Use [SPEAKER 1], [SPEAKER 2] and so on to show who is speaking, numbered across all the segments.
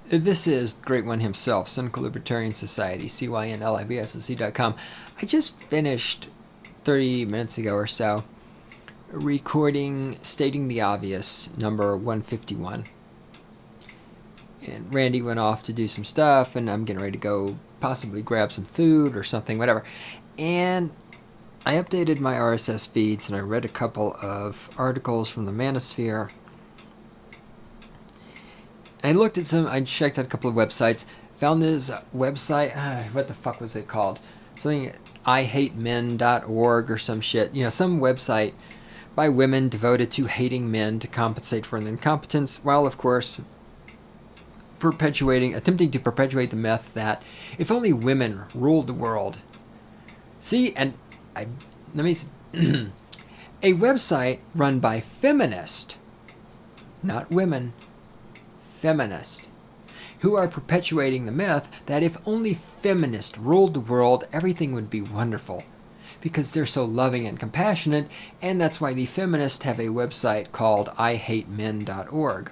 [SPEAKER 1] This is the Great One himself, Cynical Libertarian Society, CYNLIBSOC.com. I just finished 30 minutes ago or so recording Stating the Obvious, number 151. And Randy went off to do some stuff, and I'm getting ready to go possibly grab some food or something, whatever. And I updated my RSS feeds, and I read a couple of articles from the Manosphere. I looked at I checked out a couple of websites, found this website, what the fuck was it called? Something, IHateMen.org or some shit. Some website by women devoted to hating men to compensate for their incompetence, while, of course, attempting to perpetuate the myth that if only women ruled the world. See, and let me see. A website run by feminists, not women, feminists, who are perpetuating the myth that if only feminists ruled the world, everything would be wonderful, because they're so loving and compassionate, and that's why the feminists have a website called IHateMen.org,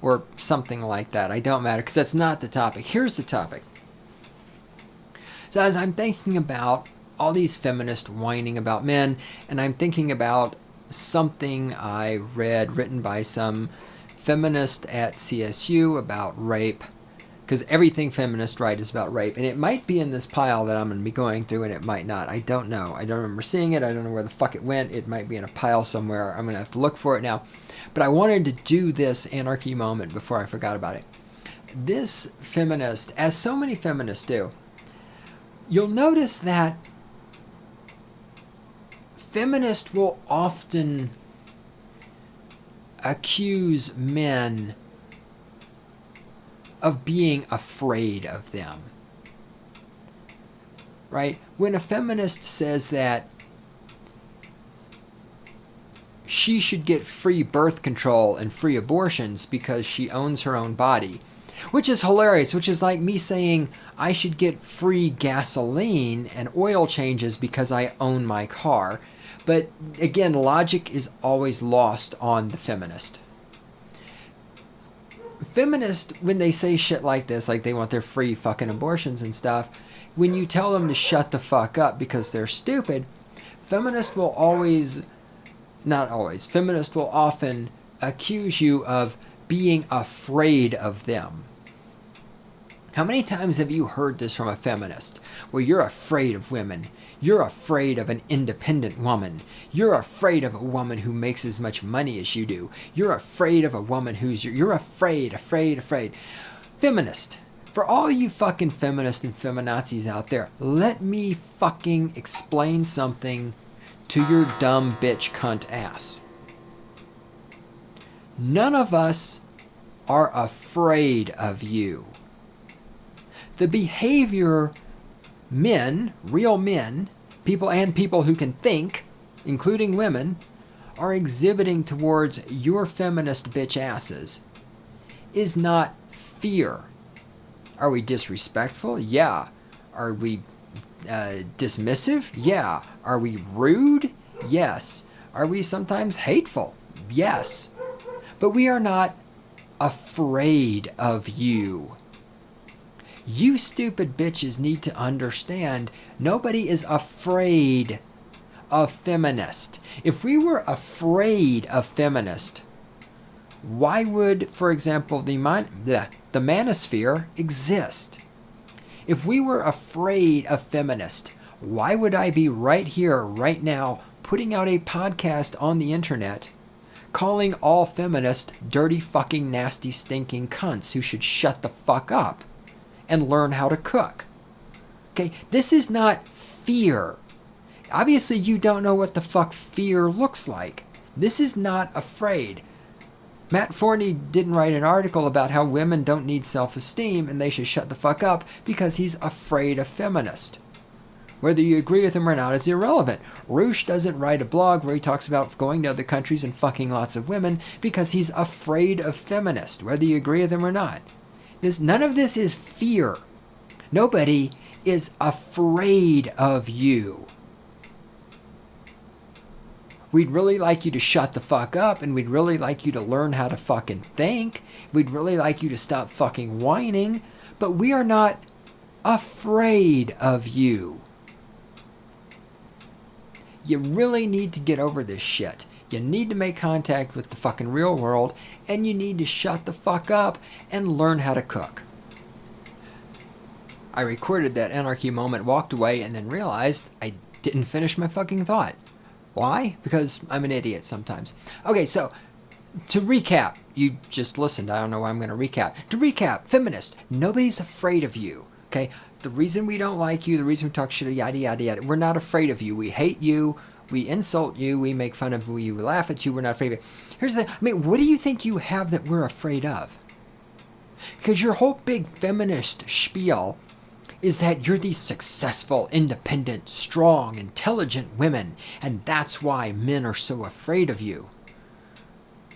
[SPEAKER 1] or something like that. I don't matter, because that's not the topic. Here's the topic. So as I'm thinking about all these feminists whining about men, and I'm thinking about something I read written by some feminist at CSU about rape, because everything feminists write is about rape, and it might be in this pile that I'm going to be going through, and it might not. I don't know. I don't remember seeing it. I don't know where the fuck it went. It might be in a pile somewhere. I'm going to have to look for it now. But I wanted to do this Anarchy moment before I forgot about it. This feminist, as so many feminists do, you'll notice that feminists will often accuse men of being afraid of them. Right? When a feminist says that she should get free birth control and free abortions because she owns her own body, which is hilarious, which is like me saying I should get free gasoline and oil changes because I own my car. But again, logic is always lost on the feminist. Feminists, when they say shit like this, like they want their free fucking abortions and stuff, when you tell them to shut the fuck up because they're stupid, feminists will feminists will often accuse you of being afraid of them. How many times have you heard this from a feminist, where you're afraid of women? You're afraid of an independent woman. You're afraid of a woman who makes as much money as you do. You're afraid of a woman you're afraid. Feminist. For all you fucking feminists and feminazis out there, let me fucking explain something to your dumb bitch cunt ass. None of us are afraid of you. The behavior men, real men, people who can think, including women, are exhibiting towards your feminist bitch asses is not fear. Are we disrespectful? Yeah. Are we dismissive? Yeah. Are we rude? Yes. Are we sometimes hateful? Yes. But we are not afraid of you. You stupid bitches need to understand nobody is afraid of feminist. If we were afraid of feminist, why would, for example, the manosphere exist? If we were afraid of feminist, why would I be right here, right now, putting out a podcast on the internet calling all feminists dirty fucking nasty stinking cunts who should shut the fuck up and learn how to cook? Okay, this is not fear. Obviously, you don't know what the fuck fear looks like. This is not afraid. Matt Forney didn't write an article about how women don't need self-esteem and they should shut the fuck up because he's afraid of feminist. Whether you agree with him or not is irrelevant. Roosh doesn't write a blog where he talks about going to other countries and fucking lots of women because he's afraid of feminist, whether you agree with him or not. None of this is fear. Nobody is afraid of you. We'd really like you to shut the fuck up, and we'd really like you to learn how to fucking think. We'd really like you to stop fucking whining, but we are not afraid of you. You really need to get over this shit. You need to make contact with the fucking real world, and you need to shut the fuck up and learn how to cook. I recorded that Anarchy moment, walked away, and then realized I didn't finish my fucking thought. Why? Because I'm an idiot sometimes. Okay, so to recap, you just listened. I don't know why I'm going to recap. To recap, feminist, nobody's afraid of you. Okay? The reason we don't like you, the reason we talk shit, yada, yada, yada, we're not afraid of you. We hate you. We insult you. We make fun of you. We laugh at you. We're not afraid of you. Here's the thing. I mean, what do you think you have that we're afraid of? Because your whole big feminist spiel is that you're these successful, independent, strong, intelligent women, and that's why men are so afraid of you.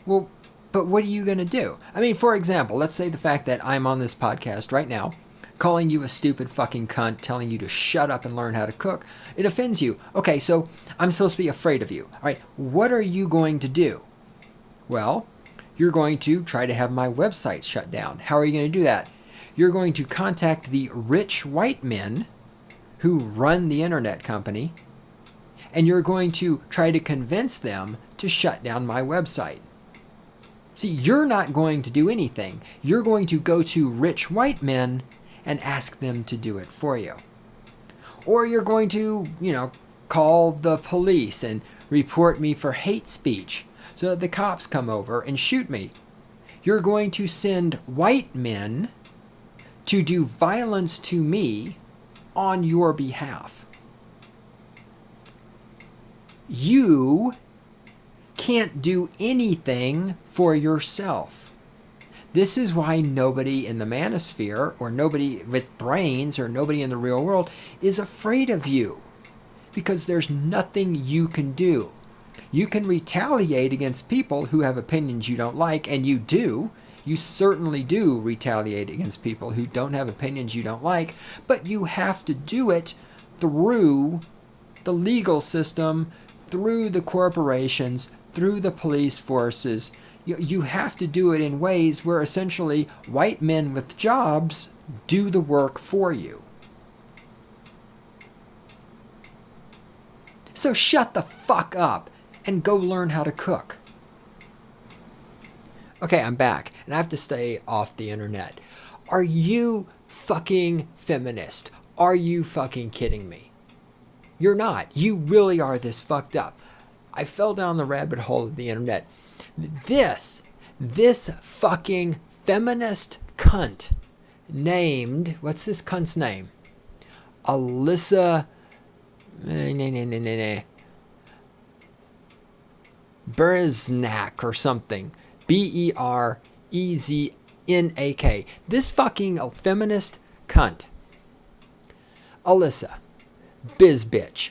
[SPEAKER 1] Well, but what are you going to do? I mean, for example, let's say the fact that I'm on this podcast right now, calling you a stupid fucking cunt, telling you to shut up and learn how to cook, it offends you. Okay, so I'm supposed to be afraid of you. All right, what are you going to do? Well, you're going to try to have my website shut down. How are you going to do that? You're going to contact the rich white men who run the internet company, and you're going to try to convince them to shut down my website. See, you're not going to do anything. You're going to go to rich white men and ask them to do it for you. Or you're going to, call the police and report me for hate speech so that the cops come over and shoot me. You're going to send white men to do violence to me on your behalf. You can't do anything for yourself. This is why nobody in the manosphere, or nobody with brains, or nobody in the real world is afraid of you. Because there's nothing you can do. You can retaliate against people who have opinions you don't like, and you do. You certainly do retaliate against people who don't have opinions you don't like, but you have to do it through the legal system, through the corporations, through the police forces. You have to do it in ways where essentially white men with jobs do the work for you. So shut the fuck up and go learn how to cook. Okay, I'm back, and I have to stay off the internet. Are you fucking feminist? Are you fucking kidding me? You're not. You really are this fucked up. I fell down the rabbit hole of the internet. This fucking feminist cunt named, what's this cunt's name? Alyssa, Berznak or something. Berznak. This fucking feminist cunt, Alyssa, bizbitch,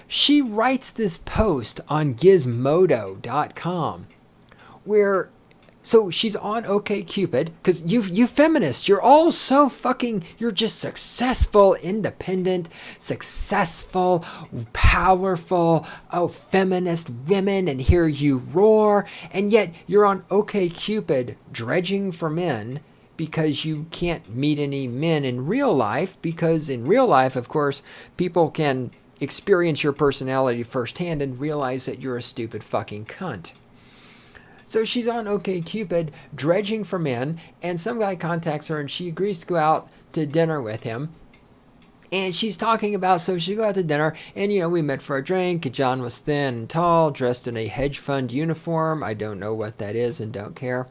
[SPEAKER 1] she writes this post on gizmodo.com where, so she's on OkCupid, because you feminists, you're all so fucking, you're just successful, independent, successful, powerful, feminist women, and here you roar, and yet you're on OkCupid dredging for men because you can't meet any men in real life, because in real life, of course, people can experience your personality firsthand and realize that you're a stupid fucking cunt. So she's on OkCupid dredging for men, and some guy contacts her and she agrees to go out to dinner with him. And she's talking about, so she go out to dinner, and we met for a drink. John was thin and tall, dressed in a hedge fund uniform. I don't know what that is and don't care.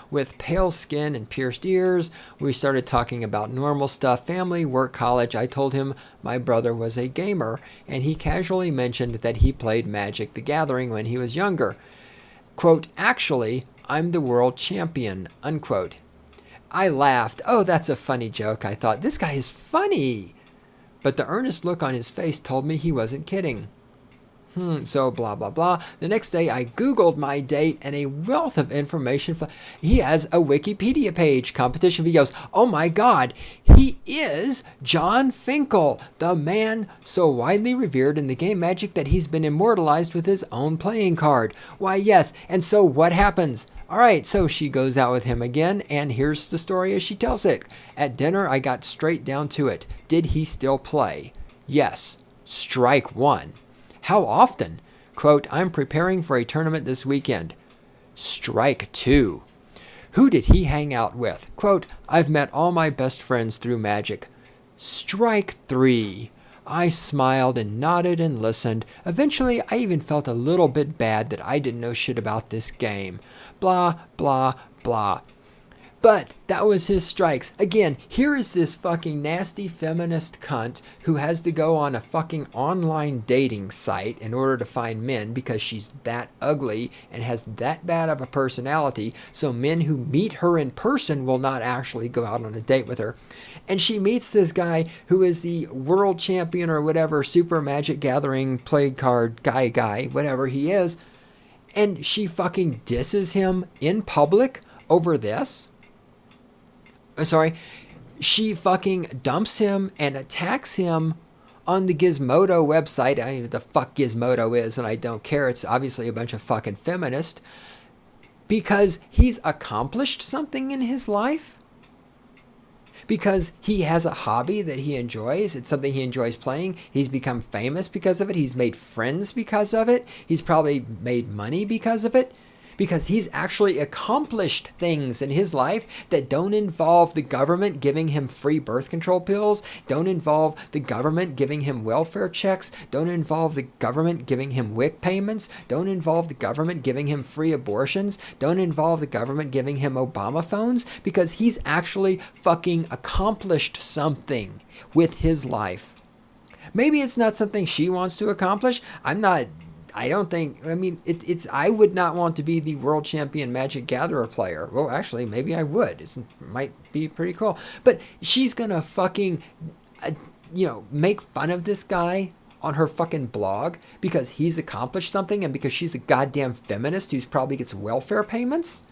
[SPEAKER 1] With pale skin and pierced ears. We started talking about normal stuff, family, work, college. I told him my brother was a gamer, and he casually mentioned that he played Magic the Gathering when he was younger. Quote, actually, I'm the world champion, unquote. I laughed. Oh, that's a funny joke. I thought, this guy is funny. But the earnest look on his face told me he wasn't kidding. So blah, blah, blah. The next day I Googled my date and a wealth of information. He has a Wikipedia page, competition videos. Oh my God, he is John Finkel, the man so widely revered in the game Magic that he's been immortalized with his own playing card. Why, yes. And so what happens? All right, so she goes out with him again, and here's the story as she tells it. At dinner, I got straight down to it. Did he still play? Yes. Strike one. How often? Quote, I'm preparing for a tournament this weekend. Strike two. Who did he hang out with? Quote, I've met all my best friends through Magic. Strike three. I smiled and nodded and listened. Eventually, I even felt a little bit bad that I didn't know shit about this game. Blah, blah, blah. But that was his strikes. Again, here is this fucking nasty feminist cunt who has to go on a fucking online dating site in order to find men because she's that ugly and has that bad of a personality. So men who meet her in person will not actually go out on a date with her. And she meets this guy who is the world champion or whatever, Super Magic Gathering play card guy, whatever he is. And she fucking disses him in public over this. She fucking dumps him and attacks him on the Gizmodo website. I don't know what the fuck Gizmodo is, and I don't care. It's obviously a bunch of fucking feminists. Because he's accomplished something in his life. Because he has a hobby that he enjoys. It's something he enjoys playing. He's become famous because of it. He's made friends because of it. He's probably made money because of it. Because he's actually accomplished things in his life that don't involve the government giving him free birth control pills, don't involve the government giving him welfare checks, don't involve the government giving him WIC payments, don't involve the government giving him free abortions, don't involve the government giving him Obama phones, because he's actually fucking accomplished something with his life. Maybe it's not something she wants to accomplish. I would not want to be the world champion Magic Gatherer player. Well, actually, maybe I would. It might be pretty cool. But she's going to fucking, make fun of this guy on her fucking blog because he's accomplished something and because she's a goddamn feminist who probably gets welfare payments?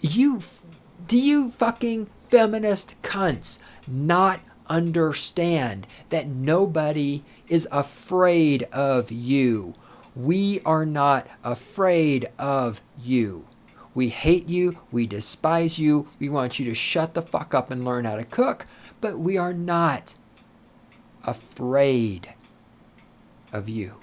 [SPEAKER 1] Do you fucking feminist cunts not understand that nobody is afraid of you? We are not afraid of you. We hate you. We despise you. We want you to shut the fuck up and learn how to cook. But we are not afraid of you.